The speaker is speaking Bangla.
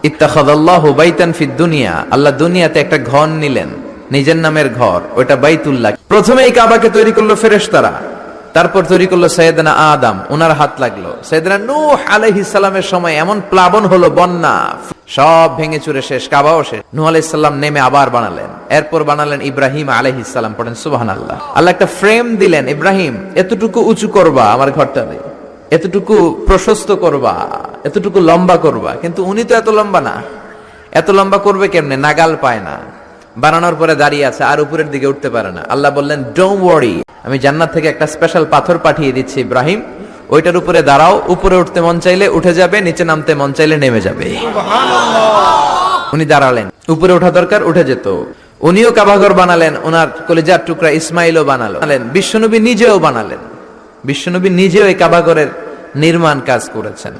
ইত্তাখাযাল্লাহু বাইতান ফিদ দুনিয়া, আল্লাহ দুনিয়াতে একটা ঘর নিলেন, নিজের নামের ঘর, ওটা বাইতুল্লাহ। প্রথমে এই কাবাকে তৈরি করলো ফেরেশতারা, তারপর তৈরি করলো সাইয়েদনা আদম, ওনার হাত লাগলো। সাইয়েদনা নূহ আলাইহিস সালামের সময় এমন প্লাবন হলো, বন্যা, সব ভেঙে চুরে শেষ, কাবাও শেষ। নূহ আলাইহিস সালাম নেমে আবার বানালেন, এরপর বানালেন ইব্রাহিম আলাইহিস সালাম। পড়েন সুবহানাল্লাহ। আল্লাহ একটা ফ্রেম দিলেন, ইব্রাহিম এতটুকু উঁচু করবা আমার ঘরটারে, এতটুকু প্রশস্ত করবা, এতটুকু লম্বা করবা। কিন্তু উনি তো এত লম্বা না, এত লম্বা করবে কেমনে? নাগাল পায় না। বানানোর পরে দাঁড়িয়ে আছে, আর উপরের দিকে উঠতে পারে না। আল্লাহ বললেন, ডোন্ট ওয়ারি, আমি জান্নাত থেকে একটা স্পেশাল পাথর পাঠিয়ে দিচ্ছি ইব্রাহিম, ওইটার উপরে দাঁড়াও, উপরে উঠতে মন চাইলে উঠে যাবে, নিচে নামতে মন চাইলে নেমে যাবে। উনি দাঁড়ালেন, উপরে ওঠা দরকার উঠে যেত। উনিও কাবাঘর বানালেন, ওনার কলিজার টুকরা ইসমাইলও বানালেন, বিশ্বনবী নিজেও বানালেন। বিশ্বনবী নিজেও এই কাবাঘরের নির্মাণ কাজ করেছেন।